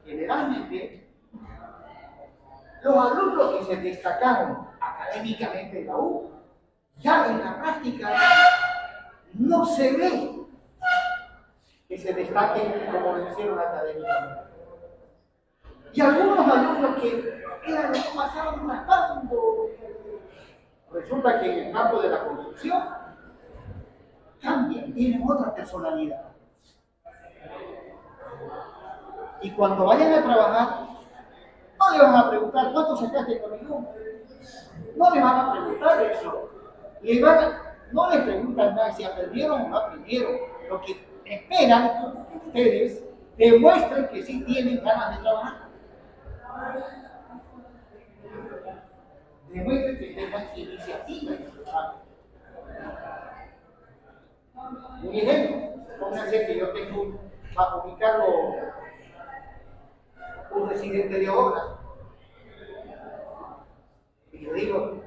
generalmente, los alumnos que se destacaron académicamente en la U, ya en la práctica no se ve que se destaquen como lo hicieron académicamente. Y algunos alumnos que eran los que pasaban raspando, resulta que en el campo de la construcción cambian, tienen otra personalidad. Y cuando vayan a trabajar, no le van a preguntar cuánto sacaste con el nombre. No le van a preguntar eso. No le preguntan nada si aprendieron o no aprendieron. Lo que esperan que ustedes demuestren que sí tienen ganas de trabajar. Demuestren que tengan iniciativa en su trabajo. Un ejemplo, pónganse que yo tengo bajo mi cargo un residente de obra. Y le digo,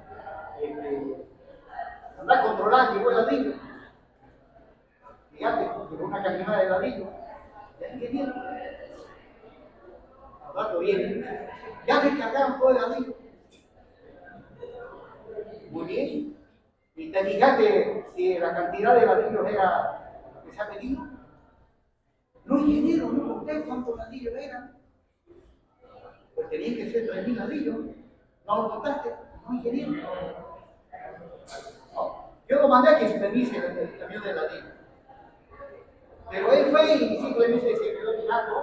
anda a controlar, llegó el ladrillo. Fíjate, llegó una camioneta de ladrillo. ¿Ya qué tiene? Al rato viene. Ya descargaron todo el ladrillo. Muy bien. ¿Y te fijaste si la cantidad de ladrillos era lo que se ha pedido? No, ingeniero, no conté cuántos ladrillos eran. Pues tenía que ser 3.000 ladrillos. ¿No lo contaste? No, ingeniero. No. Yo lo mandé a que supervise el camión de ladrillo. Pero él fue y simplemente se quedó mirando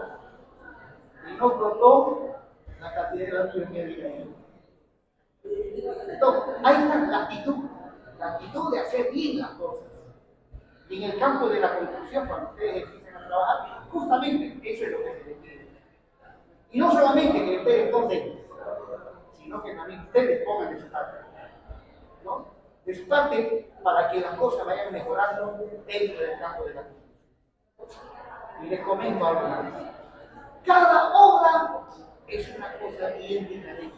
y no contó la cantidad de ladrillos que había ahí. Entonces, ahí está la actitud de hacer bien las cosas. Y en el campo de la construcción, cuando ustedes empiezan a trabajar, justamente eso es lo que se les pide. Y no solamente que ustedes conten, sino que también ustedes pongan de su parte, ¿no? De su parte para que las cosas vayan mejorando dentro del campo de la construcción. Y les comento algo más. Cada obra es una cosa bien diferente.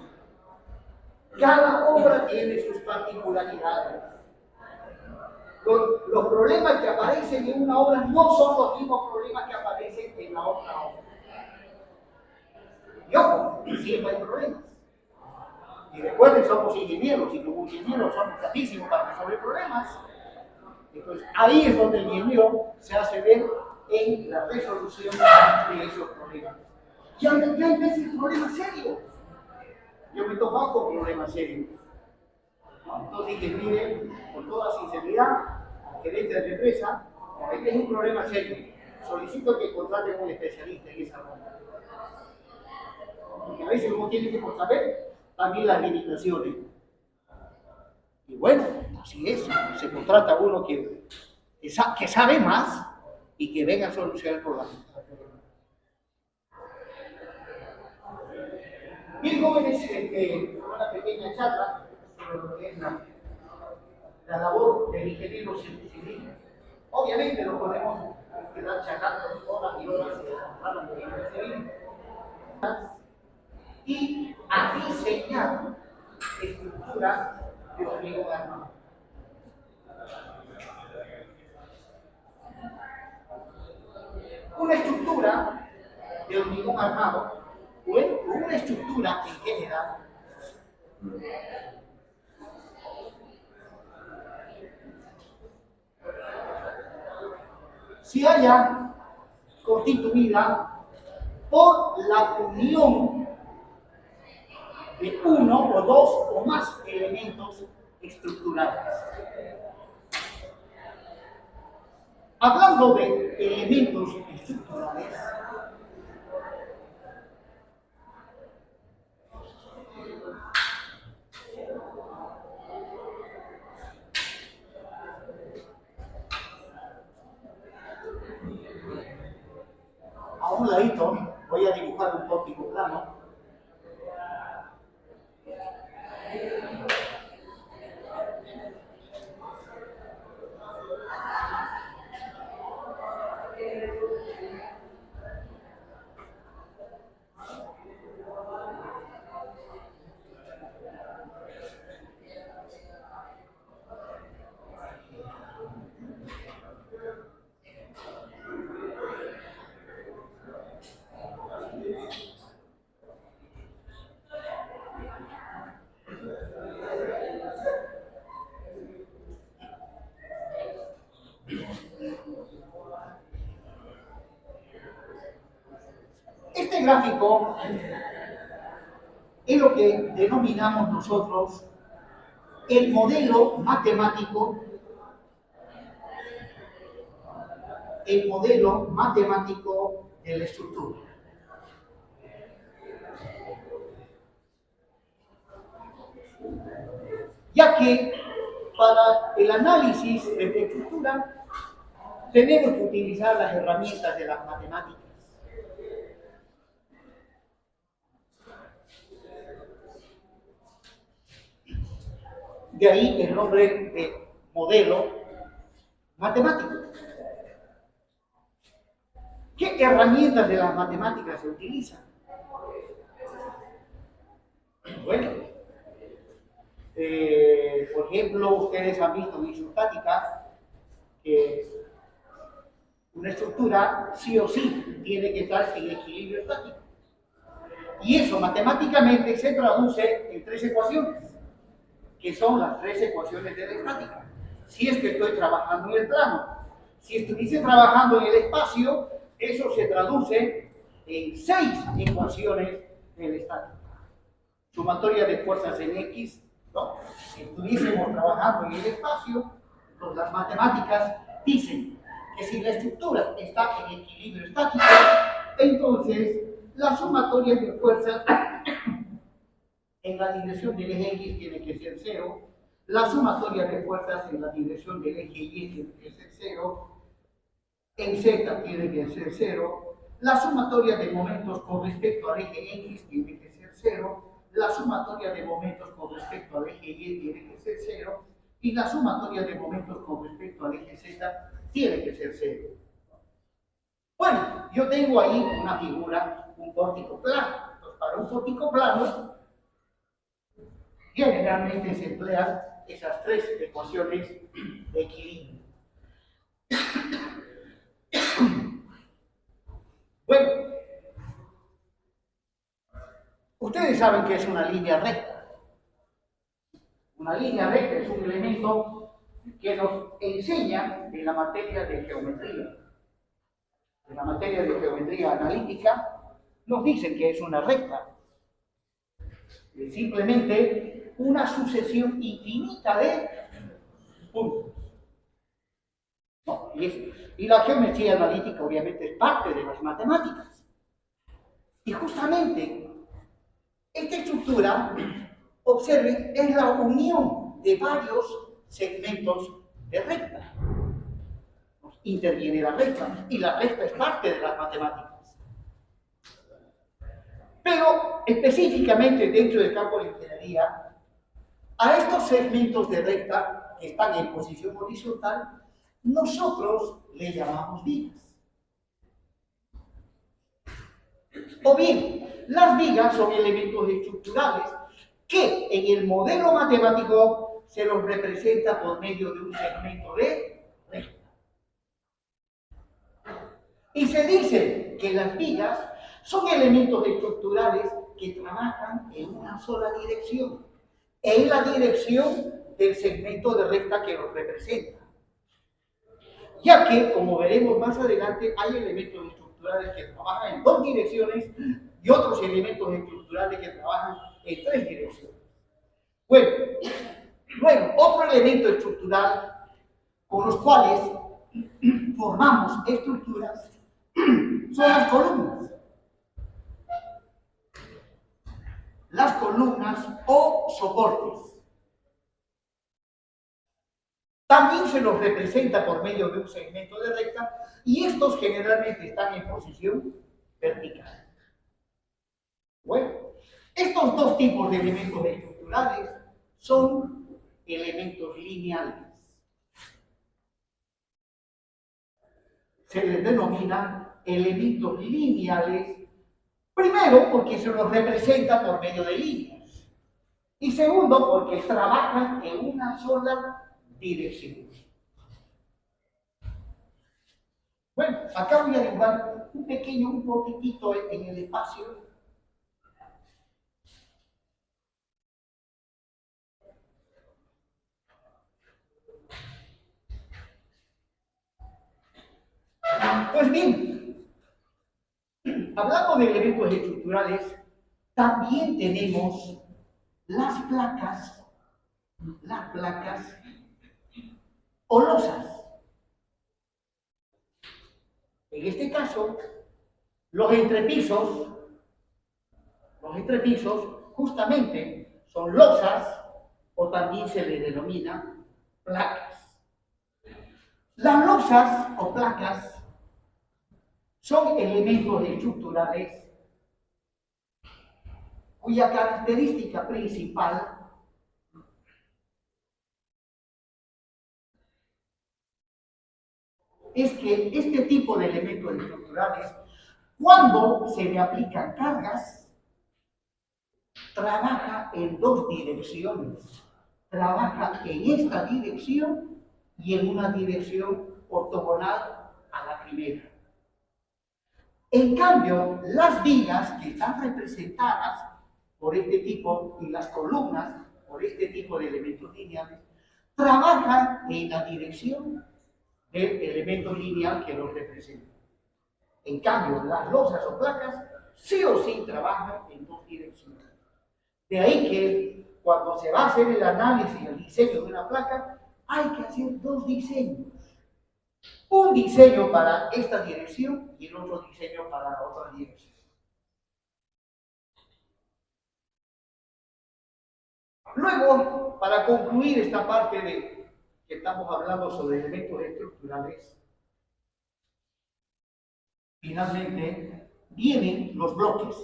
Cada obra tiene sus particularidades. Los problemas que aparecen en una obra no son los mismos problemas que aparecen en la otra obra. Y ojo, siempre hay problemas. Y recuerden, somos ingenieros, y como ingenieros somos capísimos para resolver problemas. Entonces, ahí es donde el ingeniero se hace ver en la resolución de esos problemas. Ya hay veces problemas serios. Yo me he topado con problemas serios. Entonces dije, mire, con toda sinceridad, al gerente de la empresa, este es un problema serio. Solicito que contraten a un especialista en esa rama. Porque a veces uno tiene que saber también las limitaciones. Y bueno, así es, se contrata a uno que sabe más y que venga a solucionar el problema. Bien, jóvenes, una pequeña charla sobre lo que es la labor del ingeniero civil. Obviamente no podemos quedar charlando horas y horas de la ingeniero civil y a diseñar estructuras de hormigón armado. Una estructura de hormigón armado, o una estructura en general, se haya constituida por la unión de uno o dos o más elementos estructurales. Hablando de elementos estructurales, a un ladito voy a dibujar un pórtico plano. gráfico es lo que denominamos nosotros el modelo matemático de la estructura. Ya que para el análisis de la estructura tenemos que utilizar las herramientas de las matemáticas. De ahí el nombre de modelo matemático. ¿Qué herramientas de las matemáticas se utilizan? Bueno, por ejemplo, ustedes han visto en isostática que una estructura sí o sí tiene que estar en equilibrio estático. Y eso matemáticamente se traduce en 3 ecuaciones, que son las 3 ecuaciones de la estática. Si es que estoy trabajando en el plano. Si estuviese trabajando en el espacio, eso se traduce en 6 ecuaciones de la estática. Sumatoria de fuerzas en X, ¿no? Si estuviésemos trabajando en el espacio, pues las matemáticas dicen que si la estructura está en equilibrio estático, entonces la sumatoria de fuerzas en la dirección del eje X tiene que ser 0, la sumatoria de fuerzas en la dirección del eje Y tiene que ser 0, en Z tiene que ser 0, la sumatoria de momentos con respecto al eje X tiene que ser 0, la sumatoria de momentos con respecto al eje Y tiene que ser 0, y la sumatoria de momentos con respecto al eje Z tiene que ser 0. Bueno, yo tengo ahí una figura, un pórtico plano. Entonces, para un pórtico plano, generalmente se emplean esas 3 ecuaciones de equilibrio. Bueno, ustedes saben que es una línea recta. Una línea recta es un elemento que nos enseña en la materia de geometría. En la materia de geometría analítica nos dicen que es una recta. Es simplemente una sucesión infinita de puntos. ¿No? Y la geometría analítica obviamente es parte de las matemáticas. Y justamente esta estructura, observen, es la unión de varios segmentos de recta. Interviene la recta, y la recta es parte de las matemáticas. Pero específicamente dentro del campo de la ingeniería, a estos segmentos de recta que están en posición horizontal, nosotros le llamamos vigas. O bien, las vigas son elementos estructurales que en el modelo matemático se los representa por medio de un segmento de recta. Y se dice que las vigas son elementos estructurales que trabajan en una sola dirección, en la dirección del segmento de recta que los representa. Ya que, como veremos más adelante, hay elementos estructurales que trabajan en 2 direcciones y otros elementos estructurales que trabajan en 3 direcciones. Bueno, luego, otro elemento estructural con los cuales formamos estructuras son las columnas. Las columnas o soportes. También se los representa por medio de un segmento de recta y estos generalmente están en posición vertical. Bueno, estos 2 tipos de elementos estructurales son elementos lineales. Se les denomina elementos lineales, primero porque se los representa por medio de líneas y segundo porque trabajan en una sola dirección. Bueno, acá voy a dibujar un poquitito en el espacio. Pues bien, hablando de elementos estructurales, también tenemos las placas o losas. En este caso, los entrepisos justamente son losas o también se le denomina placas. Las losas o placas son elementos estructurales cuya característica principal es que este tipo de elementos estructurales, cuando se le aplican cargas, trabaja en dos direcciones. Trabaja en esta dirección y en una dirección ortogonal a la primera. En cambio, las vigas que están representadas por este tipo y las columnas por este tipo de elementos lineales trabajan en la dirección del elemento lineal que los representa. En cambio, las losas o placas sí o sí trabajan en dos direcciones. De ahí que cuando se va a hacer el análisis y el diseño de una placa, hay que hacer dos diseños. Un diseño para esta dirección y el otro diseño para la otra dirección. Luego, para concluir esta parte de que estamos hablando sobre elementos estructurales, finalmente vienen los bloques.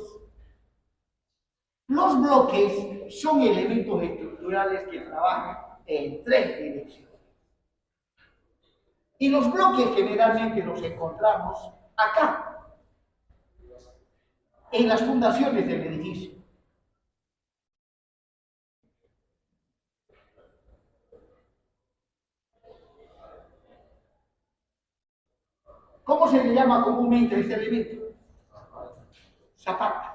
Los bloques son elementos estructurales que trabajan en tres direcciones. Y los bloques generalmente los encontramos acá, en las fundaciones del edificio. ¿Cómo se le llama comúnmente a este elemento? Zapata.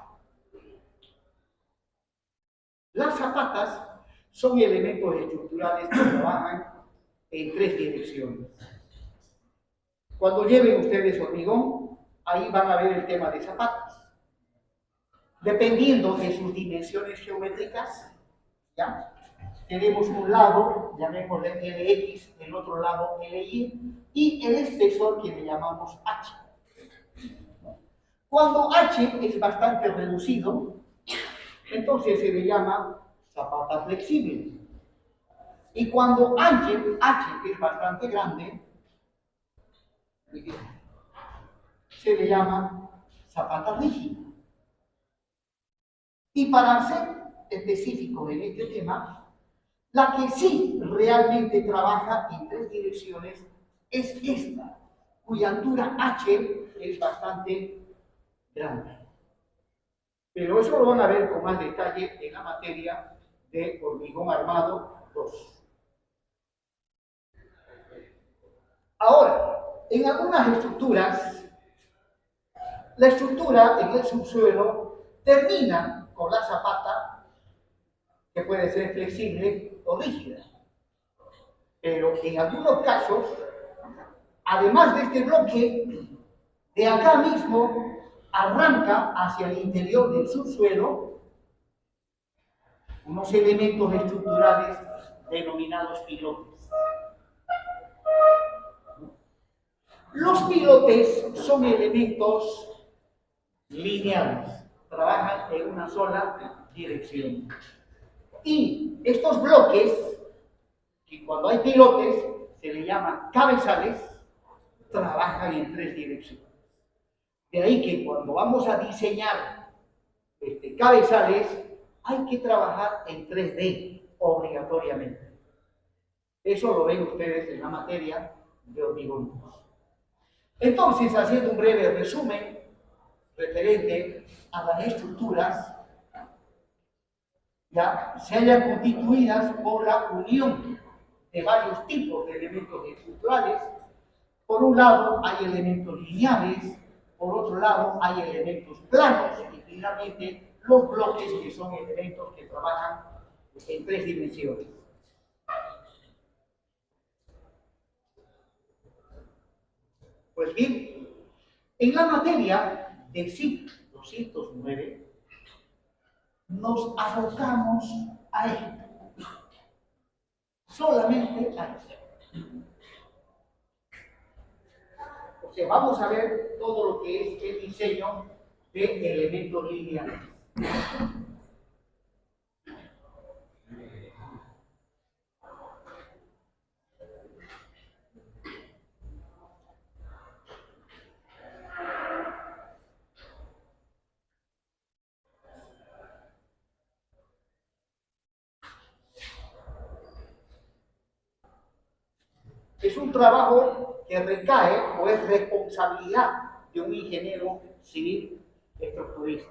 Las zapatas son elementos estructurales que trabajan en tres direcciones. Cuando lleven ustedes hormigón, ahí van a ver el tema de zapatas. Dependiendo de sus dimensiones geométricas, ¿ya? Tenemos un lado, llamémosle LX, el otro lado LY, y el espesor que le llamamos H. Cuando H es bastante reducido, entonces se le llama zapata flexible. Y cuando H es bastante grande, se le llama zapata rígida. Y para ser específicos en este tema, la que sí realmente trabaja en tres direcciones es esta, cuya altura H es bastante grande. Pero eso lo van a ver con más detalle en la materia de hormigón armado 2. Ahora, en algunas estructuras, la estructura en el subsuelo termina con la zapata, que puede ser flexible o rígida. Pero en algunos casos, además de este bloque, de acá mismo arranca hacia el interior del subsuelo unos elementos estructurales denominados pilotes. Los pilotes son elementos lineales, trabajan en una sola dirección. Y estos bloques, que cuando hay pilotes se le llaman cabezales, trabajan en tres direcciones. De ahí que cuando vamos a diseñar cabezales, hay que trabajar en 3D obligatoriamente. Eso lo ven ustedes en la materia de hormigón. Entonces, haciendo un breve resumen referente a las estructuras, ya se hallan constituidas por la unión de varios tipos de elementos estructurales. Por un lado hay elementos lineales, por otro lado hay elementos planos y finalmente los bloques, que son elementos que trabajan en tres dimensiones. Pues bien, en la materia del SIC 209, nos abocamos a esto. Solamente a esto. O sea, vamos a ver todo lo que es el diseño de elementos lineales. Es un trabajo que recae o es responsabilidad de un ingeniero civil estructurista.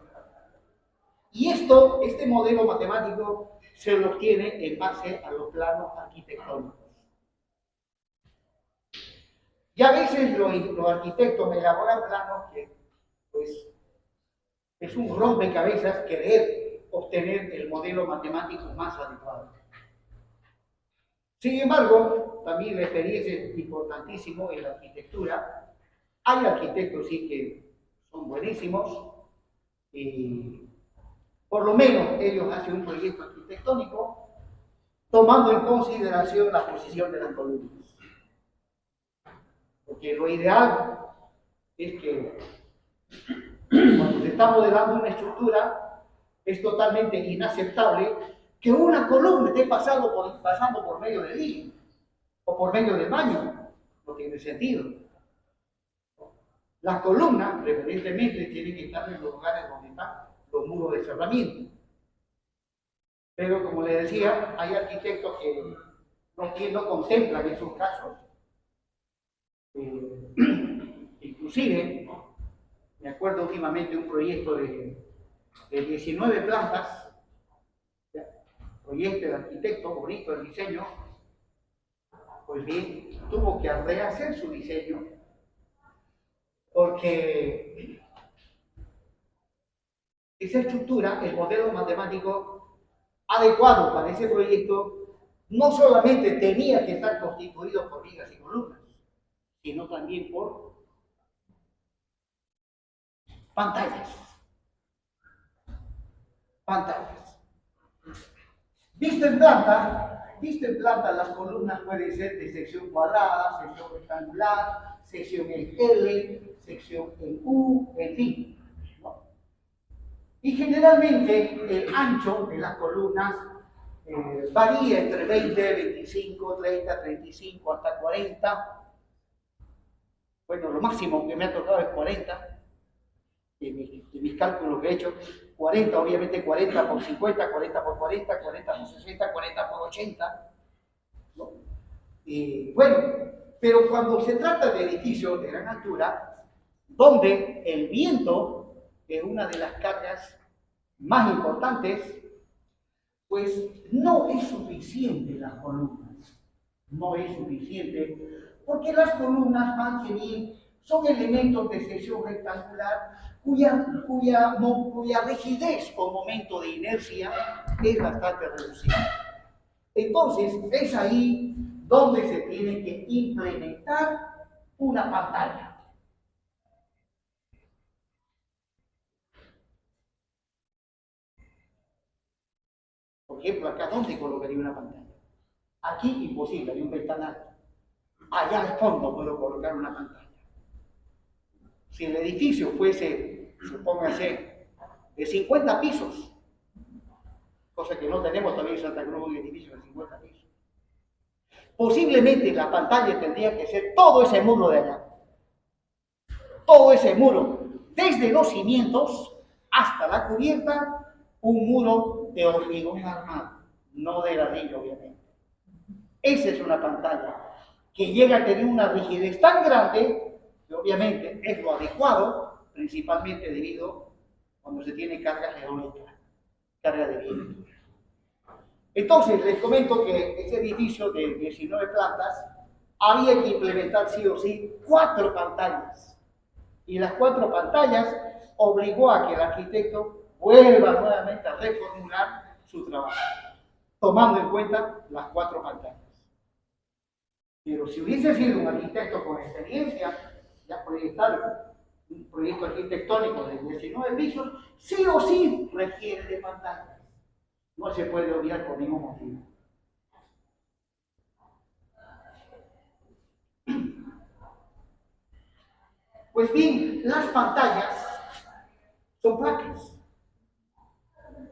Y este modelo matemático se lo obtiene en base a los planos arquitectónicos. Y a veces los arquitectos elaboran planos que, pues, es un rompecabezas querer obtener el modelo matemático más adecuado. Sin embargo, también la experiencia es importantísimo en la arquitectura. Hay arquitectos sí que son buenísimos y por lo menos ellos hacen un proyecto arquitectónico tomando en consideración la posición de las columnas. Porque lo ideal es que cuando se está modelando una estructura es totalmente inaceptable que una columna esté pasando por medio del living o por medio del baño. No tiene sentido. Las columnas preferentemente tienen que estar en los lugares donde están los muros de cerramiento. Pero como les decía, hay arquitectos que no contemplan esos casos. Inclusive, me acuerdo últimamente de un proyecto de 19 plantas, proyecto del arquitecto, bonito el diseño, pues bien, tuvo que rehacer su diseño porque esa estructura, el modelo matemático adecuado para ese proyecto, no solamente tenía que estar constituido por vigas y columnas, sino también por pantallas. Visto en planta, las columnas pueden ser de sección cuadrada, sección rectangular, sección en L, sección en U, en fin. ¿No? Y generalmente el ancho de las columnas varía entre 20, 25, 30, 35, hasta 40. Bueno, lo máximo que me ha tocado es 40. De mis cálculos que he hecho, 40, obviamente 40 por 50, 40 por 40, 40 por 60, 40 por 80. ¿No? Bueno, pero cuando se trata de edificios de gran altura, donde el viento es una de las cargas más importantes, pues no es suficiente las columnas. No es suficiente, porque las columnas más que bien son elementos de sección rectangular cuya rigidez o momento de inercia es bastante reducida. Entonces, es ahí donde se tiene que implementar una pantalla. Por ejemplo, acá, ¿dónde colocaría una pantalla? Aquí, imposible, hay un ventanal. Allá al fondo puedo colocar una pantalla. Si el edificio fuese, supóngase, de 50 pisos, cosa que no tenemos todavía en Santa Cruz, un edificio de 50 pisos, posiblemente la pantalla tendría que ser todo ese muro de allá. Todo ese muro, desde los cimientos hasta la cubierta, un muro de hormigón armado, no de ladrillo, obviamente. Esa es una pantalla que llega a tener una rigidez tan grande que obviamente es lo adecuado, principalmente debido cuando se tiene carga eólica, carga de viento. Entonces, les comento que ese edificio de 19 plantas había que implementar sí o sí 4 pantallas. Y las 4 pantallas obligó a que el arquitecto vuelva nuevamente a reformular su trabajo, tomando en cuenta las 4 pantallas. Pero si hubiese sido un arquitecto con experiencia, ya proyectar un proyecto arquitectónico de 19 pisos, sí o sí requiere de pantallas. No se puede obviar por ningún motivo. Pues bien, las pantallas son placas,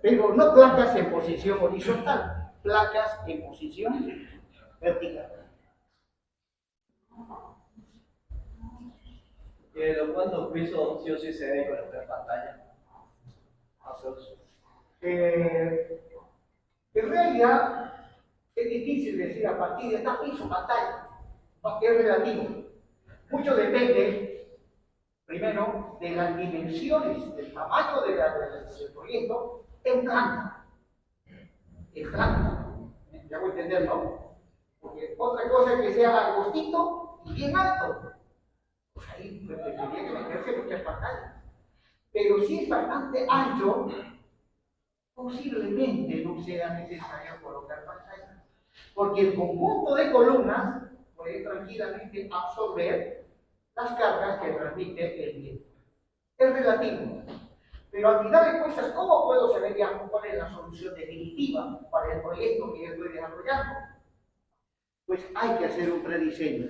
pero no placas en posición horizontal, placas en posición vertical. ¿Los cuántos pisos sí o sí se debe colocar pantalla? En realidad es difícil decir a partir de tal piso pantalla, porque es relativo. Mucho depende, primero, de las dimensiones, del tamaño del proyecto en planta. En planta. Ya voy a entender, ¿no? Porque otra cosa es que sea angostito y bien alto. Pues ahí pues, tendría que meterse muchas pantallas. Pero si es bastante ancho, posiblemente no sea necesario colocar pantallas. Porque el conjunto de columnas puede tranquilamente absorber las cargas que transmite el viento. Es relativo. Pero al final de cuentas, ¿cómo puedo saber ya cuál es la solución definitiva para el proyecto que yo estoy desarrollando? Pues hay que hacer un prediseño.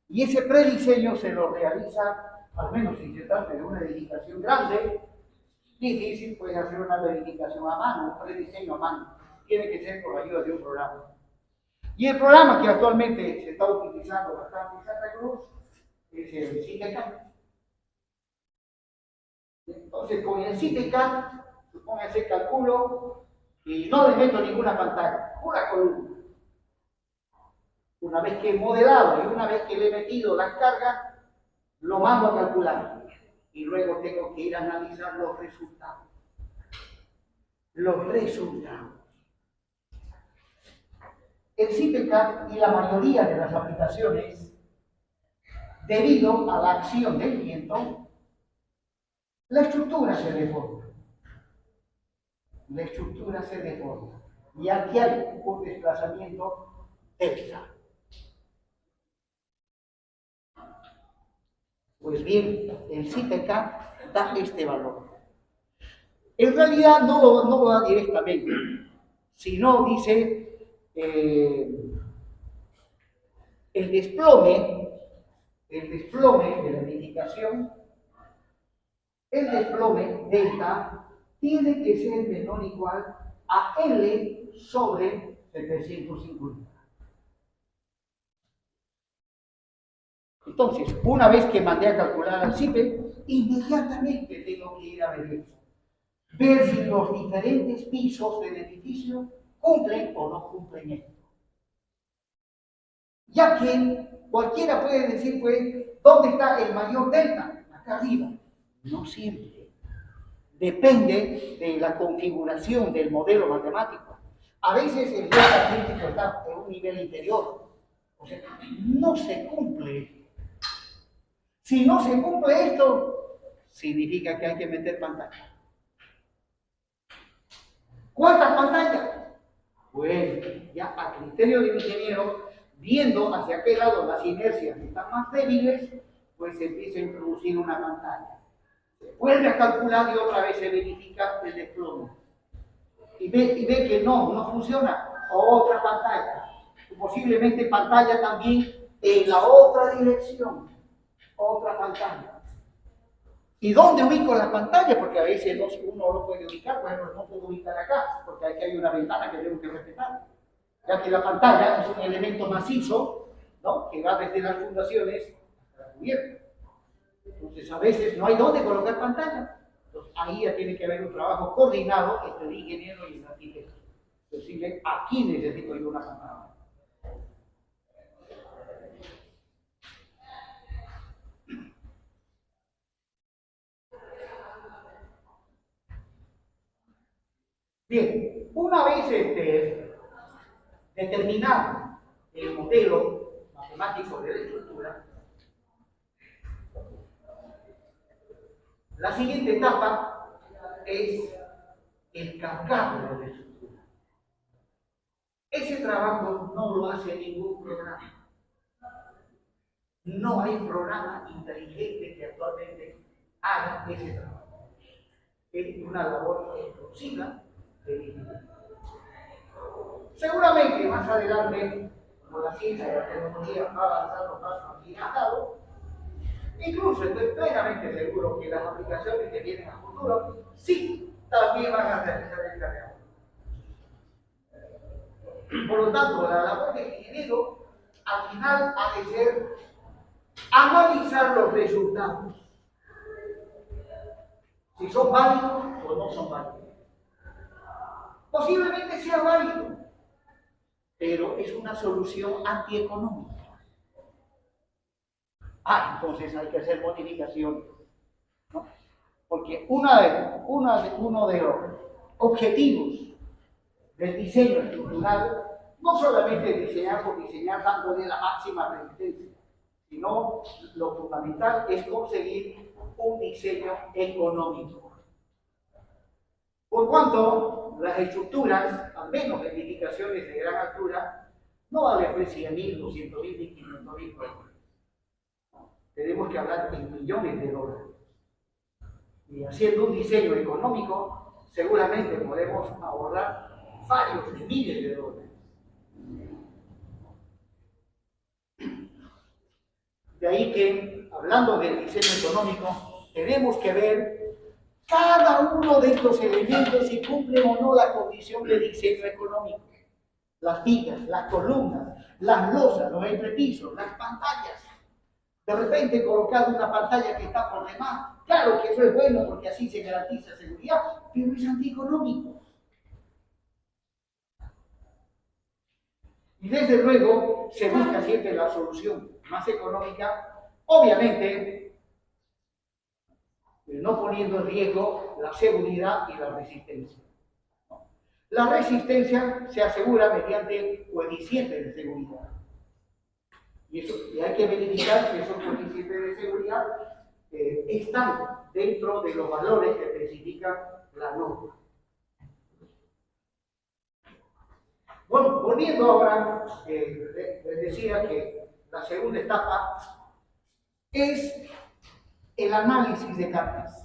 Y ese prediseño se lo realiza, al menos si se trata de una edificación grande, difícil, pues hacer una verificación a mano, un prediseño a mano. Tiene que ser con la ayuda de un programa. Y el programa que actualmente se está utilizando bastante en Santa Cruz es el CITECAD. Entonces, con el CITECAD, supóngase, calculo y no le meto ninguna pantalla, pura columna. Una vez que he modelado y una vez que le he metido las cargas, lo mando a calcular. Y luego tengo que ir a analizar los resultados. Los resultados. El CITECAD y la mayoría de las aplicaciones, debido a la acción del viento, la estructura se deforma. La estructura se deforma. Y aquí hay un desplazamiento delta. Pues bien, el CITECAD da este valor. En realidad no lo da directamente, sino dice el desplome de la edificación, el desplome delta tiene que ser menor o igual a L sobre 750. Entonces, una vez que mandé a calcular al CIPE, inmediatamente tengo que ir a ver si los diferentes pisos del edificio cumplen o no cumplen esto. Ya que cualquiera puede decir, pues, ¿dónde está el mayor delta? Acá arriba. No siempre. Depende de la configuración del modelo matemático. A veces el delta crítico está en un nivel inferior. O sea, no se cumple. Si no se cumple esto, significa que hay que meter pantalla. ¿Cuántas pantallas? Bueno, ya a criterio del ingeniero, viendo hacia qué lado las inercias están más débiles, pues se empieza a introducir una pantalla. Se vuelve a calcular y otra vez se verifica el desplome. Y ve que no funciona. Otra pantalla. Posiblemente pantalla también en la otra dirección. Otra pantalla. ¿Y dónde ubico la pantalla? Porque a veces uno lo puede ubicar, por ejemplo, no puedo ubicar acá, porque aquí hay una ventana que tengo que respetar. Ya que la pantalla es un elemento macizo, ¿no? Que va desde las fundaciones hasta la cubierta. Entonces, a veces no hay dónde colocar pantalla. Entonces, ahí ya tiene que haber un trabajo coordinado entre el ingeniero y el arquitecto. Decirle, aquí necesito yo una pantalla. Bien, una vez determinado el modelo matemático de la estructura, la siguiente etapa es el cargado de la estructura. Ese trabajo no lo hace ningún programa. No hay programa inteligente que actualmente haga ese trabajo. Es una labor exclusiva del individuo. Seguramente más adelante, como la ciencia y la tecnología va avanzando más agilizado, incluso estoy plenamente seguro que las aplicaciones que vienen a futuro sí también van a realizar el carrera. Por lo tanto, la labor del ingeniero al final ha de ser analizar los resultados, si son válidos o no son válidos. Posiblemente sea válido, pero es una solución antieconómica. Entonces hay que hacer modificaciones, ¿no? Porque uno de los objetivos del diseño estructural no solamente es diseñar por diseñar dándole la máxima resistencia, sino lo fundamental es conseguir un diseño económico. Por cuanto las estructuras, al menos edificaciones de gran altura, no valen pues 100.000, 200.000 ni 500.000 dólares. Tenemos que hablar en millones de dólares. Y haciendo un diseño económico, seguramente podemos ahorrar varios miles de dólares. De ahí que, hablando del diseño económico, tenemos que ver cada uno de estos elementos si cumplen o no la condición de diseño económico. Las vigas, las columnas, las losas, los entrepisos, las pantallas. De repente colocar una pantalla que está por demás, claro que eso es bueno porque así se garantiza seguridad, pero es antieconómico. Y desde luego se busca siempre la solución más económica, obviamente no poniendo en riesgo la seguridad y la resistencia. La resistencia se asegura mediante coeficientes de seguridad. Y hay que verificar que esos coeficientes de seguridad están dentro de los valores que especifica la norma. Bueno, volviendo ahora, les decía que la segunda etapa es el análisis de cargas.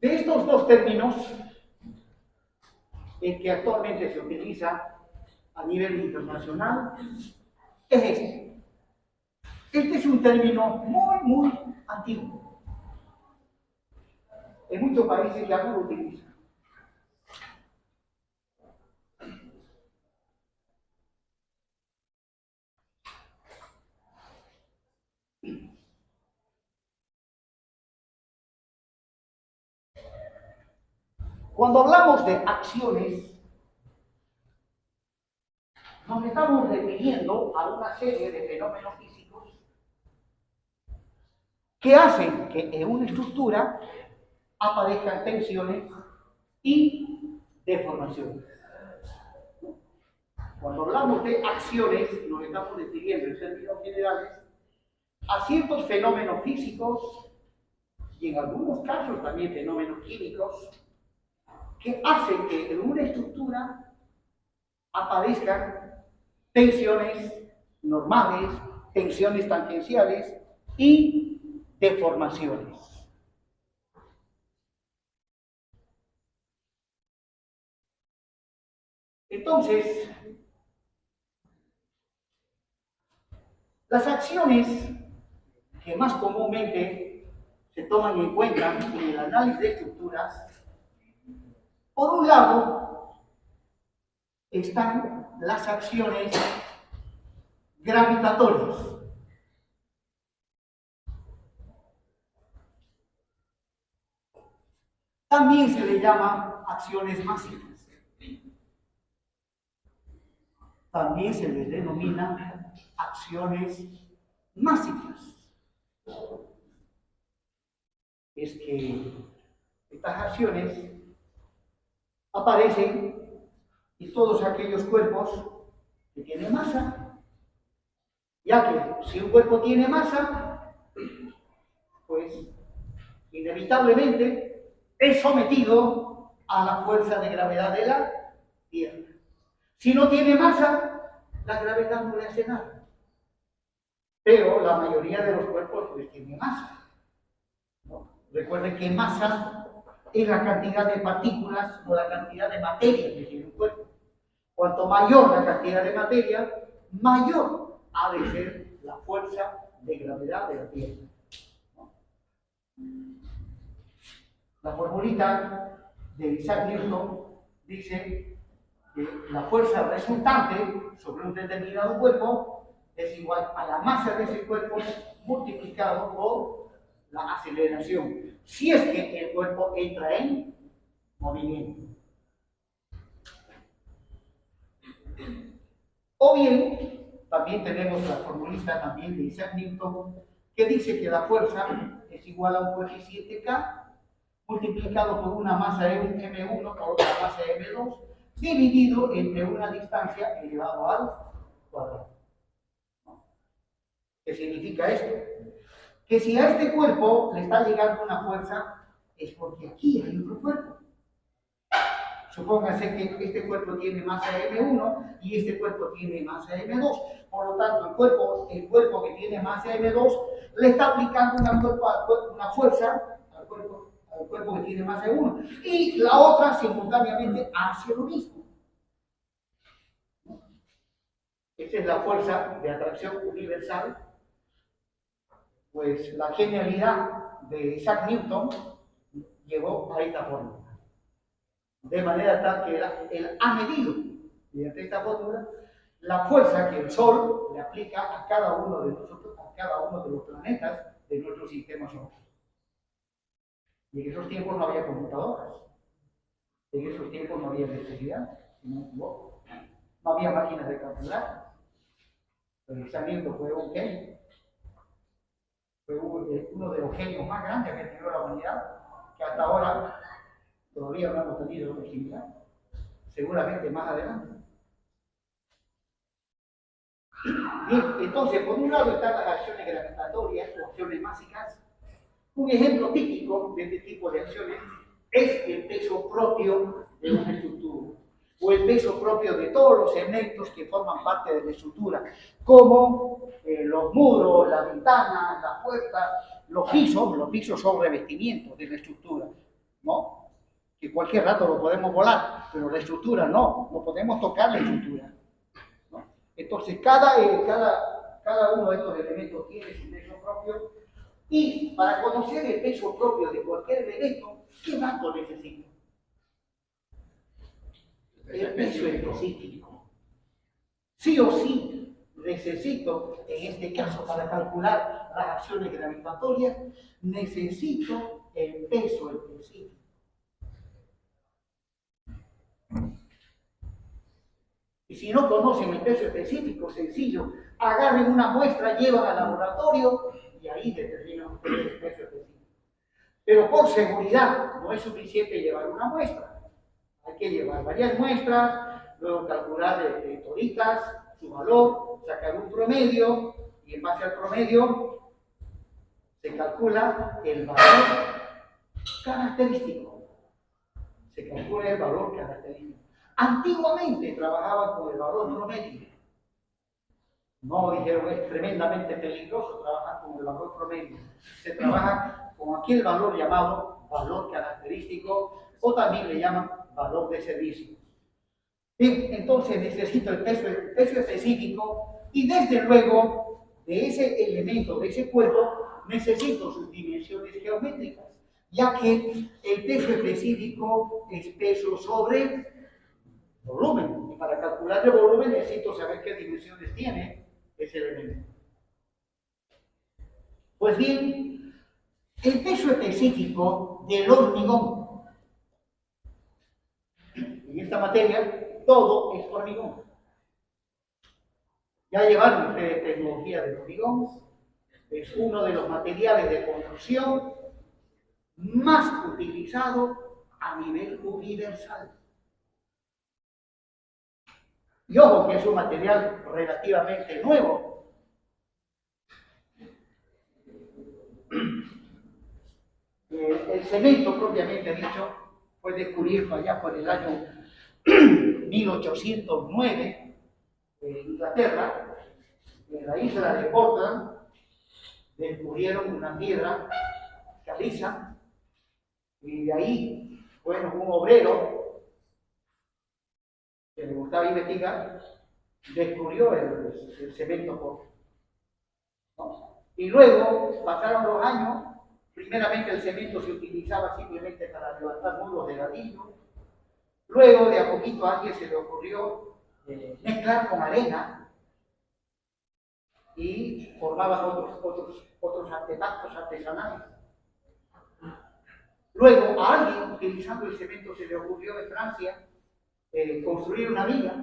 De estos dos términos, el que actualmente se utiliza a nivel internacional es este. Este es un término muy antiguo. En muchos países ya no lo utilizan. Cuando hablamos de acciones, nos estamos refiriendo a una serie de fenómenos físicos que hacen que en una estructura aparezcan tensiones y deformaciones. Cuando hablamos de acciones, nos estamos refiriendo en términos generales a ciertos fenómenos físicos y en algunos casos también fenómenos químicos que hacen que en una estructura aparezcan tensiones normales, tensiones tangenciales y deformaciones. Entonces, las acciones que más comúnmente se toman en cuenta en el análisis de estructuras, por un lado, están las acciones gravitatorias. También se le llama acciones masivas. También se les denomina acciones masivas. es que estas acciones aparecen en todos aquellos cuerpos que tienen masa, ya que si un cuerpo tiene masa, pues inevitablemente es sometido a la fuerza de gravedad de la Tierra. Si no tiene masa, la gravedad no le hace nada. Pero la mayoría de los cuerpos pues tiene masa, ¿no? Recuerden que masa es la cantidad de partículas o la cantidad de materia que tiene un cuerpo. Cuanto mayor la cantidad de materia, mayor ha de ser la fuerza de gravedad de la Tierra, ¿no? La formulita de Isaac Newton dice que la fuerza resultante sobre un determinado cuerpo es igual a la masa de ese cuerpo multiplicado por la aceleración, si es que el cuerpo entra en movimiento. O bien, también tenemos la formulista también de Isaac Newton, que dice que la fuerza es igual a un coeficiente K multiplicado por una masa M1 por otra masa M2, dividido entre una distancia elevado al cuadrado. ¿Qué significa esto? Que si a este cuerpo le está llegando una fuerza, es porque aquí hay otro cuerpo. Supóngase que este cuerpo tiene masa M1 y este cuerpo tiene masa M2. Por lo tanto, el cuerpo que tiene masa M2 le está aplicando una fuerza al cuerpo que tiene masa M1. Y la otra simultáneamente hace lo mismo. Esa es la fuerza de atracción universal. Pues la genialidad de Isaac Newton llegó a esta fórmula. De manera tal que él ha medido, mediante esta fórmula, la fuerza que el Sol le aplica a cada uno de nosotros, a cada uno de los planetas de nuestro sistema solar. Y en esos tiempos no había computadoras, en esos tiempos no había electricidad, no había máquinas de calcular. Pero Isaac Newton fue un genio, fue uno de los genios más grandes que ha tenido la humanidad, que hasta ahora todavía no hemos tenido originalidad, seguramente más adelante. Bien, entonces, por un lado están las acciones gravitatorias o acciones básicas. Un ejemplo típico de este tipo de acciones es el peso propio de una estructura, o el peso propio de todos los elementos que forman parte de la estructura, como los muros, las ventanas, las puertas, los pisos son revestimientos de la estructura, ¿no? Que cualquier rato lo podemos volar, pero la estructura no podemos tocar la estructura, ¿no? Entonces, cada uno de estos elementos tiene su peso propio, y para conocer el peso propio de cualquier elemento, ¿qué dato necesito? El peso específico. Sí o sí necesito, en este caso, para calcular las acciones gravitatorias, necesito el peso específico. Y si no conocen el peso específico, sencillo, agarren una muestra, llevan al laboratorio y ahí determinan ustedes el peso específico. Pero por seguridad no es suficiente llevar una muestra. Hay que llevar varias muestras, luego calcular toditas su valor, sacar un promedio y en base al promedio se calcula el valor característico. Se calcula el valor característico. Antiguamente trabajaban con el valor promedio. No dijeron es tremendamente peligroso trabajar con el valor promedio. Se trabaja con aquel valor llamado valor característico o también le llaman valor de servicio. Bien, entonces necesito el peso específico y desde luego de ese elemento, de ese cuerpo, necesito sus dimensiones geométricas, ya que el peso específico es peso sobre volumen. Y para calcular el volumen necesito saber qué dimensiones tiene ese elemento. Pues bien, el peso específico del hormigón. En esta materia, todo es hormigón. Ya llevaron ustedes tecnología del hormigón. Es uno de los materiales de construcción más utilizado a nivel universal. Y ojo que es un material relativamente nuevo. El cemento, propiamente dicho, fue descubierto allá por el año 1809 en Inglaterra, en la isla de Portland. Descubrieron una piedra caliza y de ahí, bueno, un obrero que le gustaba investigar descubrió el cemento Portland, ¿no? Y luego pasaron los años. Primeramente el cemento se utilizaba simplemente para levantar muros de ladrillo. Luego de a poquito a alguien se le ocurrió mezclar con arena y formaban otros artefactos artesanales. Luego a alguien utilizando el cemento se le ocurrió en Francia construir una viga.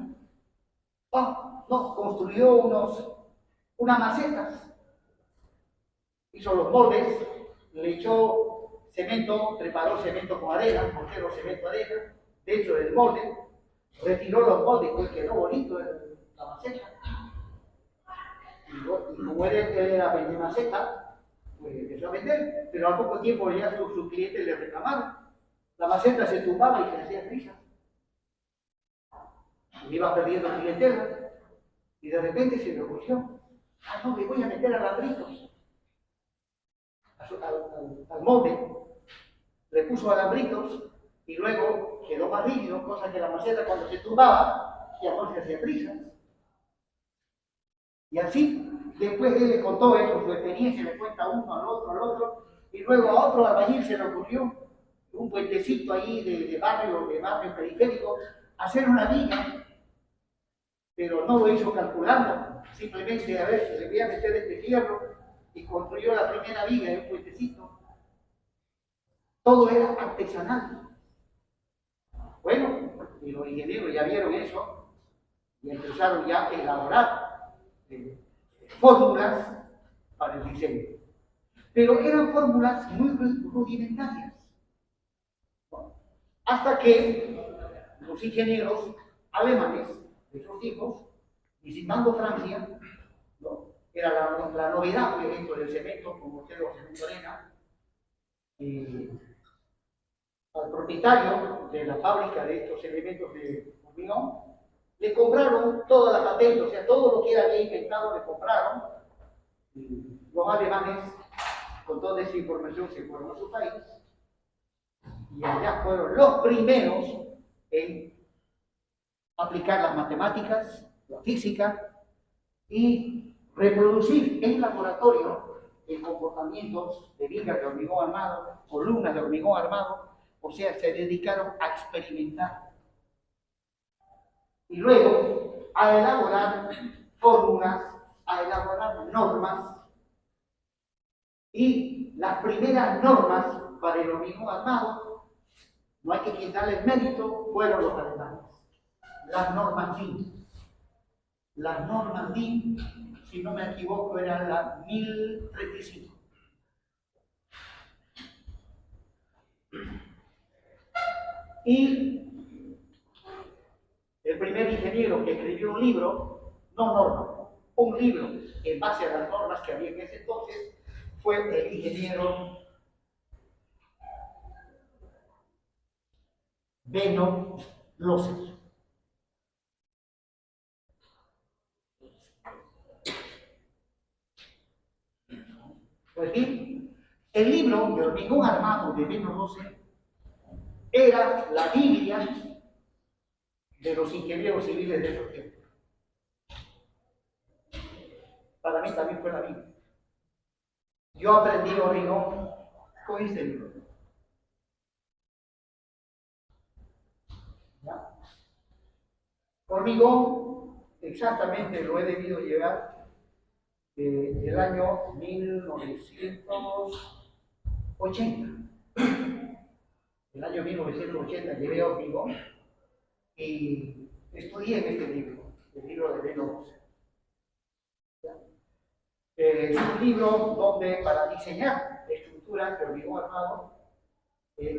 No, construyó unas macetas. Hizo los moldes, le echó cemento, preparó cemento con arena, mortero, cemento, arena, dentro del molde, retiró los moldes, pues quedó bonito la maceta. Y como él era vender maceta, pues empezó a vender, pero al poco tiempo ya sus clientes le reclamaron. La maceta se tumbaba y se hacía prisa. Y iba perdiendo clientela, y de repente se le ocurrió: no, le voy a meter alambritos al molde, le puso alambritos y luego quedó más rígido, cosa que la maceta cuando se tumbaba ya no se hacía prisa. Y así, después él le contó eso, su experiencia, le cuenta a uno, al otro, y luego a otro albañil se le ocurrió un puentecito ahí de barrio periférico, hacer una viga, pero no lo hizo calculando, simplemente a ver si le voy a meter este fierro, y construyó la primera viga de un puentecito. Todo era artesanal. Bueno, y los ingenieros ya vieron eso y empezaron ya a elaborar fórmulas para el diseño. Pero eran fórmulas muy rudimentarias. Hasta que los ingenieros alemanes, esos tipos, visitando Francia, ¿no? Era la novedad, por ejemplo, del cemento, como mortero, cemento, arena, al propietario de la fábrica de estos elementos de hormigón, le compraron toda la patente, o sea, todo lo que él había inventado le compraron. Y los alemanes, con toda esa información, se fueron a su país y allá fueron los primeros en aplicar las matemáticas, la física y reproducir en laboratorio el comportamiento de vigas de hormigón armado, columnas de hormigón armado. O sea, se dedicaron a experimentar y luego a elaborar fórmulas, a elaborar normas. Y las primeras normas para el hormigón armado, no hay que quitarle el mérito, fueron los alemanes. Las normas DIN. Las normas DIN, si no me equivoco, eran las 1035. Y el primer ingeniero que escribió un libro, no norma, un libro en base a las normas que había en ese entonces, fue el ingeniero Benno Losser. Pues bien, el libro de hormigón armado de Benno Losser era la Biblia de los ingenieros civiles de esos tiempos. Para mí también fue la Biblia. Yo aprendí hormigón con este libro. ¿Ya? Hormigón, exactamente lo he debido llevar el año 1980. El año 1980 llevé hormigón y estudié en este libro, el libro de Benno Losser. Es un libro donde para diseñar estructuras de hormigón armado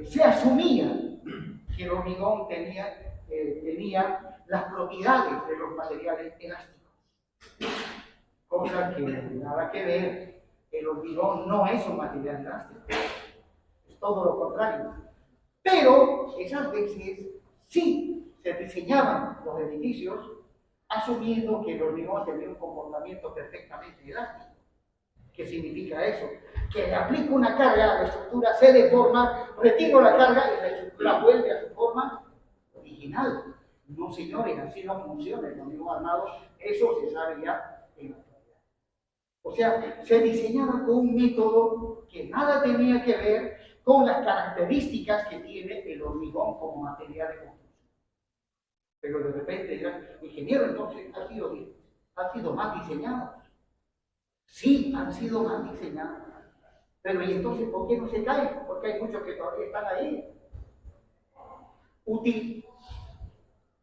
se asumía que el hormigón tenía las propiedades de los materiales elásticos, cosa que nada que ver. El hormigón no es un material elástico, es todo lo contrario. Pero esas veces sí se diseñaban los edificios asumiendo que el hormigón tenía un comportamiento perfectamente elástico. ¿Qué significa eso? Que le aplico una carga, la estructura se deforma, retiro la carga y la estructura vuelve a su forma original. No, señores, así no funciona el hormigón armado, eso se sabe ya en la actualidad. O sea, se diseñaba con un método que nada tenía que ver con las características que tiene el hormigón como material de construcción. Pero de repente dirán, ingeniero, entonces han sido mal diseñados. Sí, han sido mal diseñados. Pero ¿y entonces por qué no se caen? Porque hay muchos que todavía están ahí.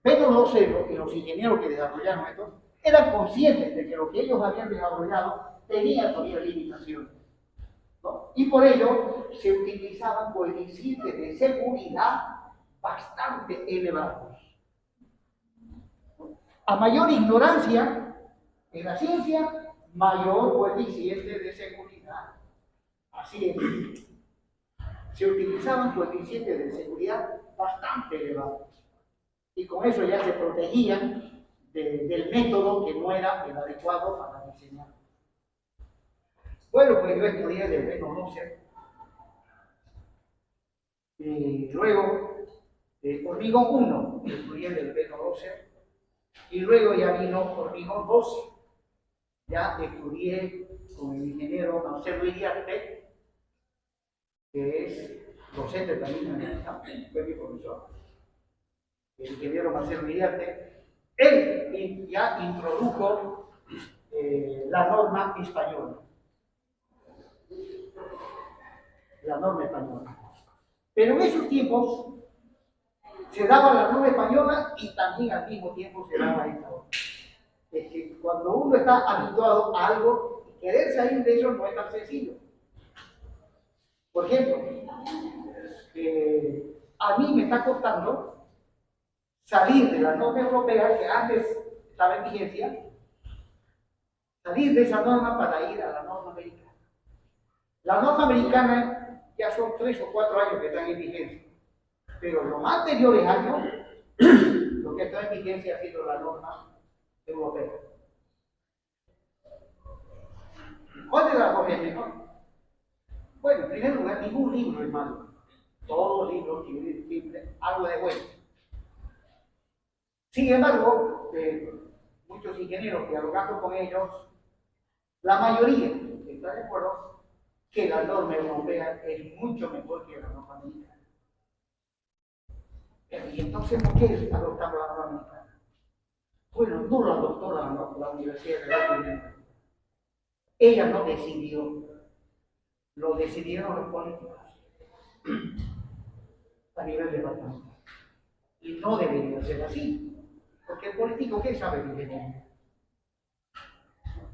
Pero los ingenieros que desarrollaron esto eran conscientes de que lo que ellos habían desarrollado tenía todavía limitaciones, ¿no? Y por ello se utilizaban coeficientes de seguridad bastante elevados. A mayor ignorancia en la ciencia, mayor coeficiente de seguridad. Así es. Se utilizaban coeficientes de seguridad bastante elevados. Y con eso ya se protegían del método que no era el adecuado para diseñar. Bueno, pues yo estudié de Beno Rosser. Luego, hormigón 1, estudié del Beno Rosser. Y luego ya vino hormigón 2. Ya estudié con el ingeniero Marcelo Iriarte, que es docente también en el campo, fue mi profesor. El ingeniero Marcelo Iriarte, él ya introdujo la norma española. La norma española. Pero en esos tiempos se daba la norma española y también al mismo tiempo se daba esta otra. Es que cuando uno está habituado a algo, querer salir de eso no es tan sencillo. Por ejemplo, a mí me está costando salir de la norma europea que antes estaba en vigencia, salir de esa norma para ir a la norma americana. La norma americana ya son 3 o 4 años que están en vigencia, pero los anteriores años, lo que está en vigencia ha sido la norma europea. ¿Cuál es la corriente? Bueno, en primer lugar, ningún libro es malo. Todo libro tiene algo de bueno. Sin embargo, muchos ingenieros, dialogando con ellos, la mayoría está de acuerdo que la norma europea es mucho mejor que la norma americana. Y entonces, ¿por qué adoptamos la norma americana? Bueno, no lo adoptó la Universidad de la Unión. Ella no decidió, lo decidieron los políticos a nivel departamental. Y no debería ser así, porque el político, ¿qué sabe de ingeniería?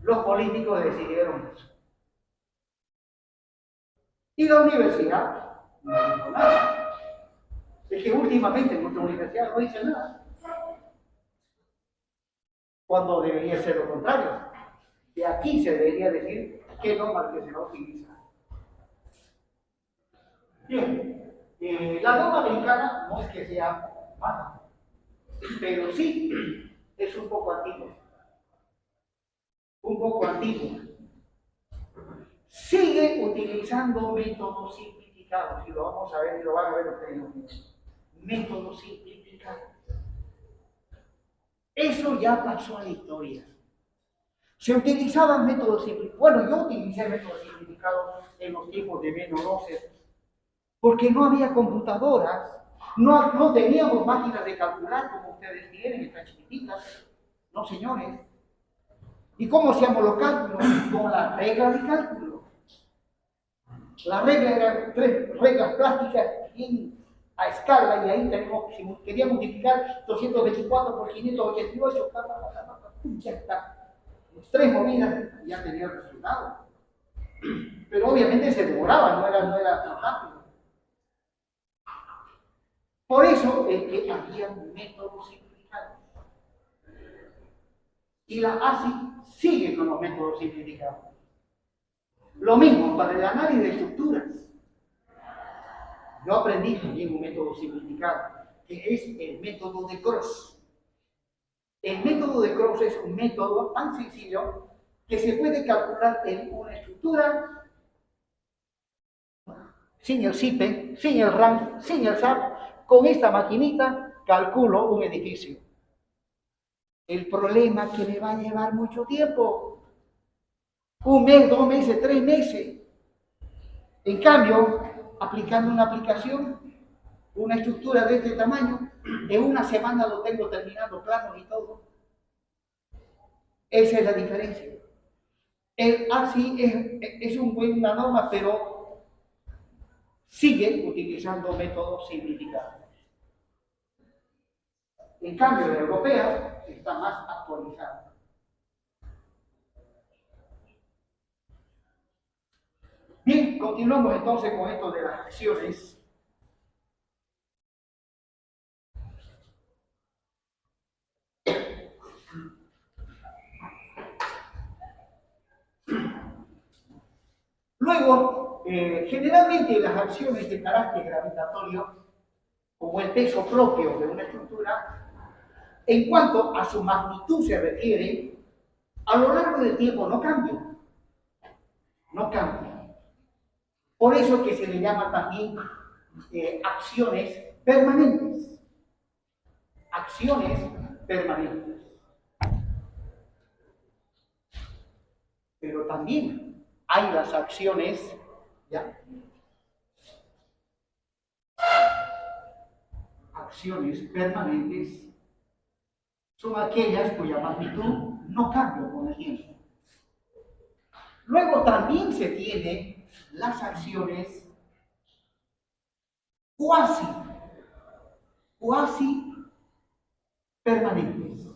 Los políticos decidieron eso. Y la universidad no dijo nada. Es que últimamente nuestra universidad no dice nada. Cuando debería ser lo contrario. De aquí se debería decir qué norma que se va a utilizar. Bien, la norma americana no es que sea mala, pero sí es un poco antigua. Un poco antigua. Sigue utilizando métodos simplificados, y lo vamos a ver y lo van a ver ustedes. Métodos simplificados. Eso ya pasó a la historia. Se utilizaban métodos simplificados. Bueno, yo utilicé métodos simplificados en los tiempos de Beno Rosser, porque no había computadoras, no teníamos máquinas de calcular como ustedes tienen, estas chiquititas. No, señores. ¿Y cómo hacíamos los cálculos? Con las reglas de cálculo. La regla eran 3 reglas plásticas a escala, y ahí tenemos, si quería multiplicar 224 por 588, ya está. 3 movidas ya tenía el resultado. Pero obviamente se demoraba, no era tan rápido. Por eso es que había métodos simplificados. Y la ASI sigue con los métodos simplificados. Lo mismo para el análisis de estructuras. Yo aprendí también un método simplificado, que es el método de Cross. El método de Cross es un método tan sencillo que se puede calcular en una estructura sin el CIPE, sin el RAM, sin el SAP. Con esta maquinita calculo un edificio. El problema es que me va a llevar mucho tiempo. 1 mes, 2 meses, 3 meses. En cambio, aplicando una aplicación, una estructura de este tamaño, en 1 semana lo tengo terminando, planos y todo. Esa es la diferencia. El ASI es una norma, pero sigue utilizando métodos simplificados. En cambio, la europea está más actualizada. Bien, continuamos entonces con esto de las acciones. Luego, generalmente las acciones de carácter gravitatorio, como el peso propio de una estructura, en cuanto a su magnitud se refiere, a lo largo del tiempo no cambian. No cambian. Por eso que se le llama también acciones permanentes. Acciones permanentes. Pero también hay las acciones, ¿ya? Acciones permanentes son aquellas cuya magnitud no cambia con el tiempo. Luego también se tiene las acciones cuasi permanentes.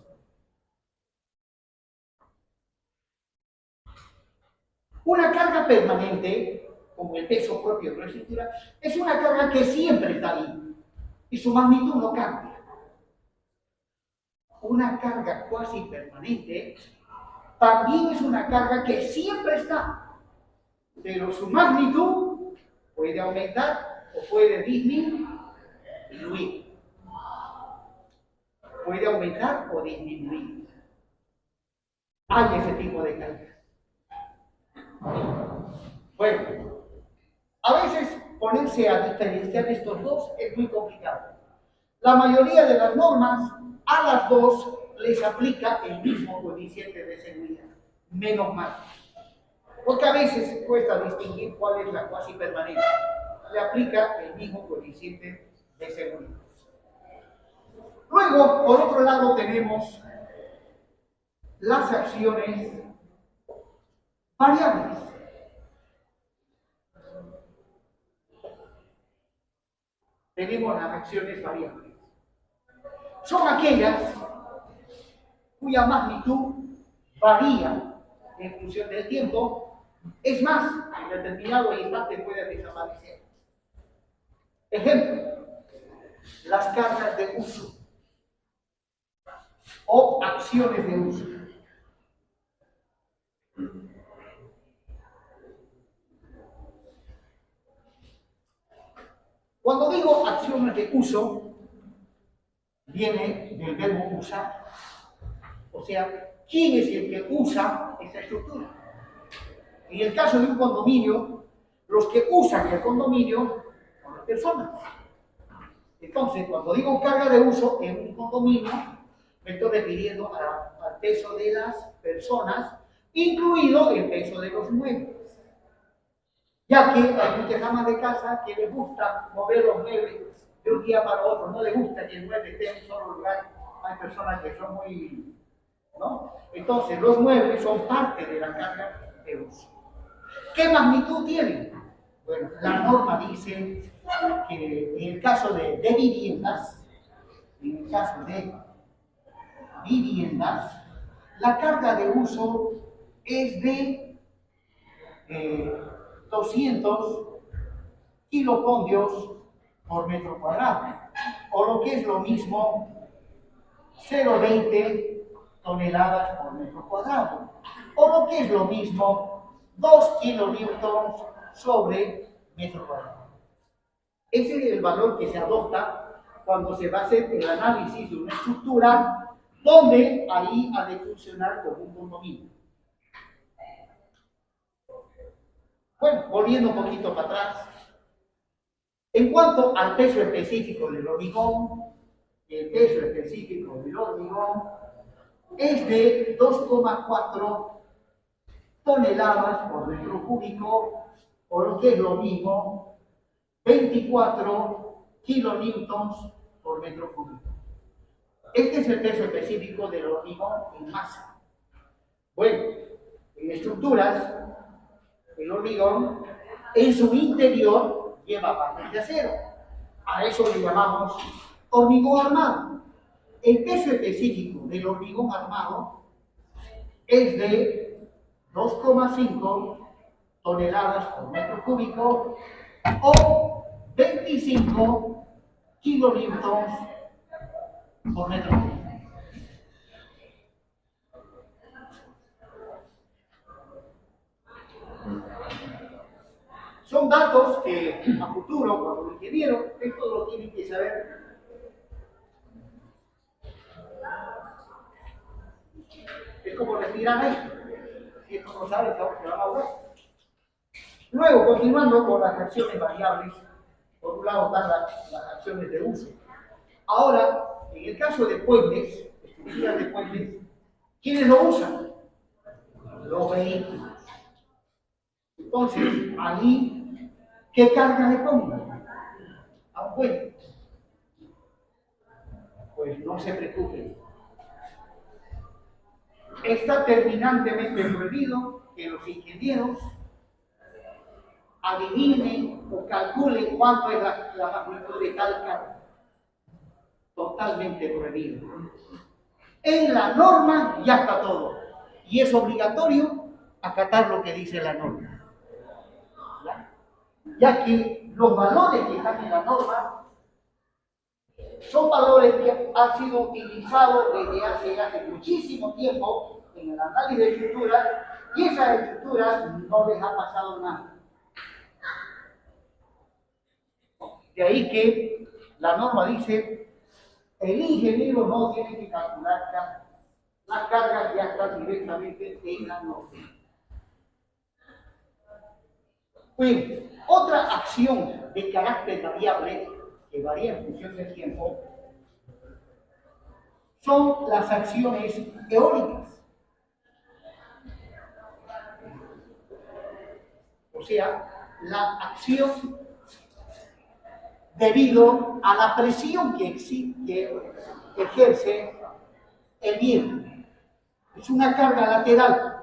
Una carga permanente, como el peso propio de una estructura, es una carga que siempre está ahí y su magnitud no cambia. Una carga cuasi permanente también es una carga que siempre está, pero su magnitud puede aumentar o puede disminuir. Puede aumentar o disminuir. Hay ese tipo de cargas. Bueno, a veces ponerse a diferenciar estos dos es muy complicado. La mayoría de las normas a las dos les aplica el mismo coeficiente de seguridad. Menos mal. Porque a veces cuesta distinguir cuál es la cuasi permanente. Le aplica el mismo coeficiente de seguridad. Luego, por otro lado, tenemos las acciones variables. Tenemos las acciones variables. Son aquellas cuya magnitud varía en función del tiempo. Es más, en determinado instante puede desaparecer. Ejemplo, las cargas de uso o acciones de uso. Cuando digo acciones de uso, viene del verbo usar. O sea, ¿quién es el que usa esa estructura? En el caso de un condominio, los que usan el condominio son las personas. Entonces, cuando digo carga de uso en un condominio, me estoy refiriendo al peso de las personas, incluido el peso de los muebles. Ya que hay muchas amas de casa que les gusta mover los muebles de un día para otro, no les gusta que el mueble esté en un solo lugar. Hay personas que son muy... ¿no? Entonces, los muebles son parte de la carga de uso. ¿Qué magnitud tienen? Bueno, la norma dice que en el caso de viviendas, la carga de uso es de 200 kilopondios por metro cuadrado, o lo que es lo mismo, 0,20 toneladas por metro cuadrado, o lo que es lo mismo, 2 kilonewtons sobre metro cuadrado. Ese es el valor que se adopta cuando se va a hacer el análisis de una estructura donde ahí ha de funcionar como un condominio. Bueno, volviendo un poquito para atrás, en cuanto al peso específico del hormigón, el peso específico del hormigón es de 2,4 toneladas por metro cúbico, o lo que es lo mismo, 24 kilonewtons por metro cúbico. Este es el peso específico del hormigón en masa. Bueno, en estructuras, el hormigón en su interior lleva partes de acero. A eso le llamamos hormigón armado. El peso específico del hormigón armado es de 2,5 toneladas por metro cúbico o 25 kilonewtons por metro cúbico. Son datos que a futuro, cuando lo ingeniero, esto lo tienen que saber. Es como respirar ahí. Si esto no sabe, se van a ahogar. Luego, continuando con las acciones variables, por un lado están las acciones de uso. Ahora, en el caso de puentes, estructuras de puentes, ¿quiénes lo usan? Los vehículos. Entonces, ahí, ¿qué carga le pongan a un puente? Pues no se preocupen. Está terminantemente prohibido que los ingenieros adivinen o calculen cuánto es la magnitud de tal carga. Totalmente prohibido. En la norma ya está todo. Y es obligatorio acatar lo que dice la norma. Ya que los valores que están en la norma son valores que han sido utilizados desde hace muchísimo tiempo en el análisis de estructuras, y esas estructuras no les ha pasado nada. De ahí que la norma dice, el ingeniero no tiene que calcular cargas. Las cargas ya están directamente en la norma. Bueno, otra acción de carácter variable, que varía en función del tiempo, son las acciones eólicas. O sea, la acción debido a la presión que ejerce el viento. Es una carga lateral.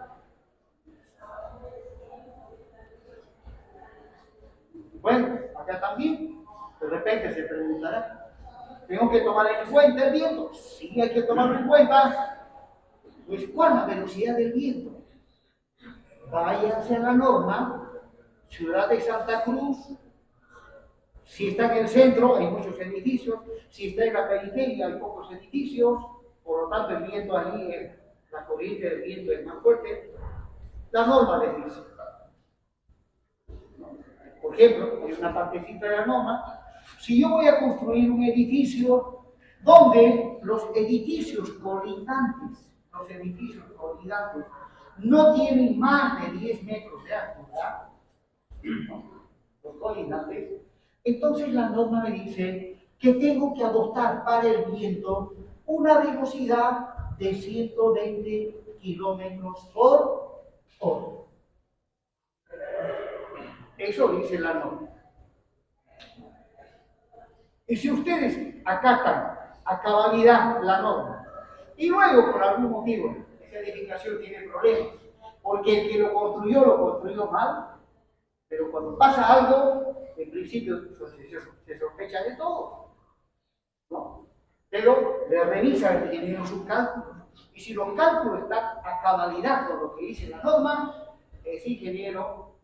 Bueno, acá también, de repente se preguntará, ¿tengo que tomar en cuenta el viento? Sí, hay que tomarlo en cuenta. Pues, ¿cuál es la velocidad del viento? Váyanse a la norma, Ciudad de Santa Cruz. Si está en el centro, hay muchos edificios. Si está en la periferia, hay pocos edificios. Por lo tanto, el viento allí, la corriente del viento es más fuerte. La norma les dice. Por ejemplo, en una partecita de la norma, si yo voy a construir un edificio donde los edificios colindantes no tienen más de 10 metros de altura, los colindantes, entonces la norma me dice que tengo que adoptar para el viento una velocidad de 120 kilómetros por hora. Eso dice la norma. Y si ustedes acatan a cabalidad la norma y luego por algún motivo esa edificación tiene problemas, porque el que lo construyó mal, pero cuando pasa algo, en principio se sospecha de todo, ¿no? Pero le revisa el ingeniero sus cálculos, y si los cálculos están a cabalidad con lo que dice la norma, ese ingeniero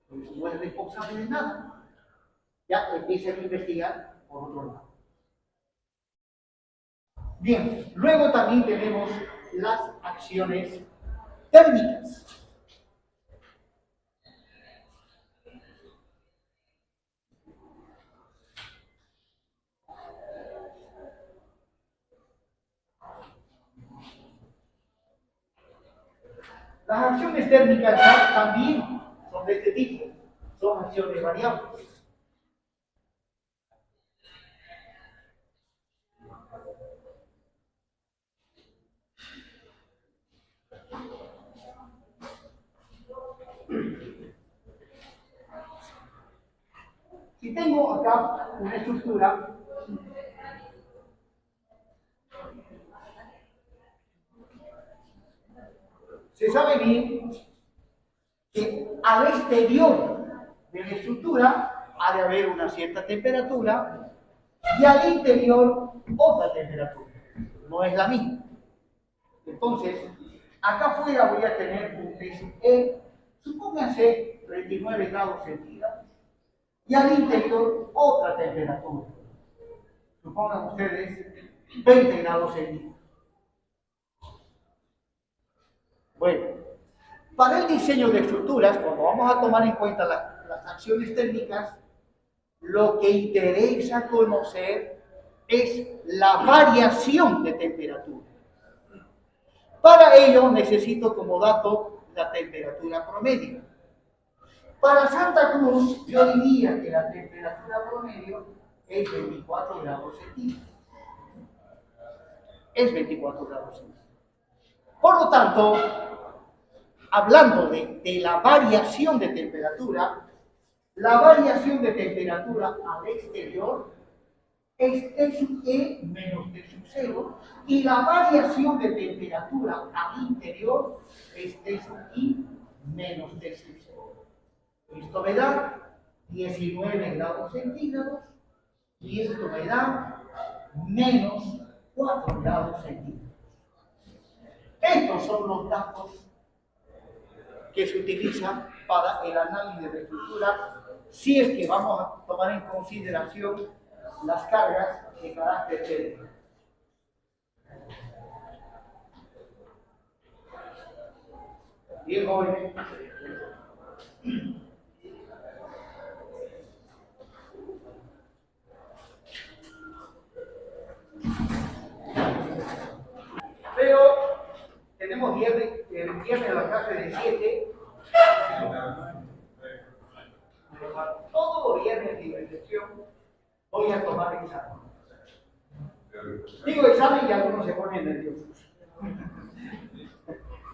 pues, no es responsable de nada. Ya empieza a investigar por otro lado. Bien, luego también tenemos las acciones térmicas. Las acciones térmicas también son de este tipo, son acciones variables. Si tengo acá una estructura, se sabe bien que al exterior de la estructura ha de haber una cierta temperatura y al interior otra temperatura. No es la misma. Entonces, acá afuera voy a tener un TSE, supónganse 39 grados centígrados, y al interior otra temperatura. Supongan ustedes 20 grados centígrados. Bueno, para el diseño de estructuras, cuando vamos a tomar en cuenta las acciones técnicas, lo que interesa conocer es la variación de temperatura. Para ello necesito como dato la temperatura promedio. Para Santa Cruz yo diría que la temperatura promedio es 24 grados centígrados. Es 24 grados centígrados. Por lo tanto, hablando de la variación de temperatura, la variación de temperatura al exterior es T sub E menos T sub 0 y la variación de temperatura al interior es T sub I menos T sub 0. Esto me da 19 grados centígrados y esto me da menos 4 grados centígrados. Estos son los datos que se utilizan para el análisis de estructura si es que vamos a tomar en consideración las cargas de carácter térmico. Bien, jóvenes. Pero tenemos viernes la clase de 7. Todos los viernes de la lección voy a tomar examen. Digo examen y algunos se ponen nerviosos.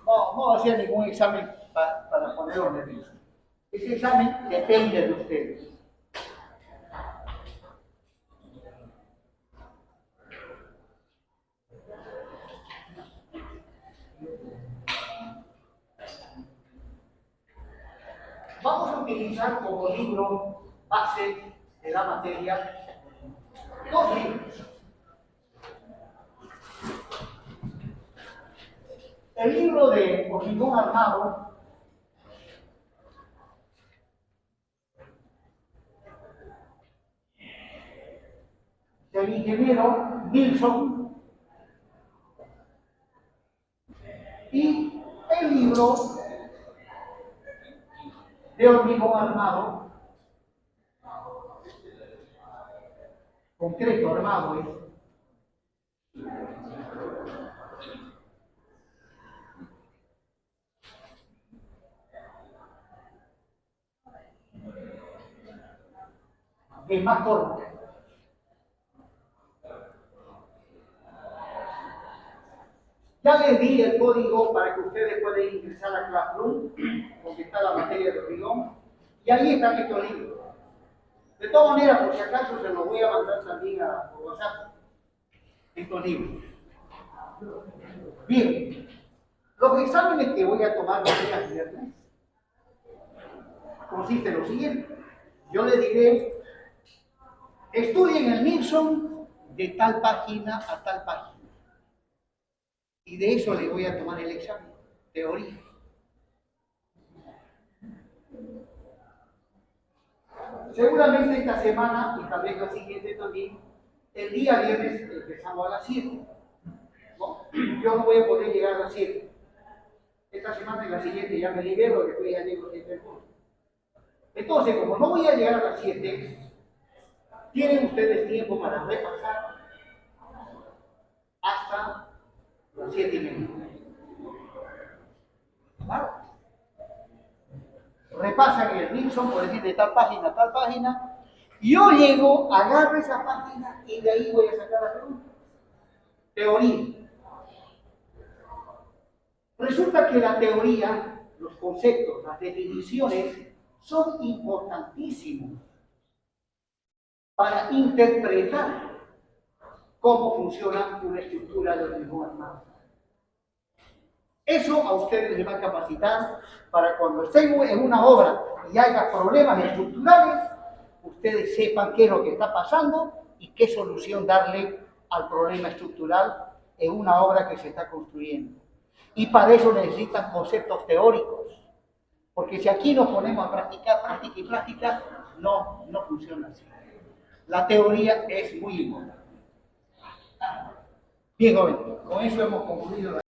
No hacía ningún examen para ponerlos nerviosos. Ese examen depende de ustedes. Vamos a utilizar como libro base de la materia dos libros. El libro de hormigón armado del ingeniero Nilsson y el libro de hormigón armado, concreto armado es de McCormick. Ya les di el código para que ustedes puedan ingresar a Classroom, donde está la materia de hormigón, y ahí están estos libros. De todas maneras, por si acaso, se los voy a mandar también por WhatsApp, estos libros. Bien, los exámenes que voy a tomar los días viernes consisten en lo siguiente. Yo les diré, estudien el Nilsson de tal página a tal página. Y de eso le voy a tomar el examen, teoría. Seguramente esta semana y tal vez la siguiente también, el día viernes empezamos a las 7. yo no voy a poder llegar a las 7. Esta semana y la siguiente ya me libero, después ya llego a 7 puntos. Entonces, como no voy a llegar a las 7, tienen ustedes tiempo para repasar hasta las 7:30. ¿Claro? Repasan el Nixon, por decir, de tal página a tal página. Yo llego, agarro esa página y de ahí voy a sacar la pregunta. Teoría. Resulta que la teoría, los conceptos, las definiciones son importantísimos para interpretar cómo funciona una estructura de hormigón armado. Eso a ustedes les va a capacitar para cuando estén en una obra y haya problemas estructurales, ustedes sepan qué es lo que está pasando y qué solución darle al problema estructural en una obra que se está construyendo. Y para eso necesitan conceptos teóricos, porque si aquí nos ponemos a practicar, práctica y práctica, no funciona así. La teoría es muy importante. Bien, jóvenes, con eso hemos concluido.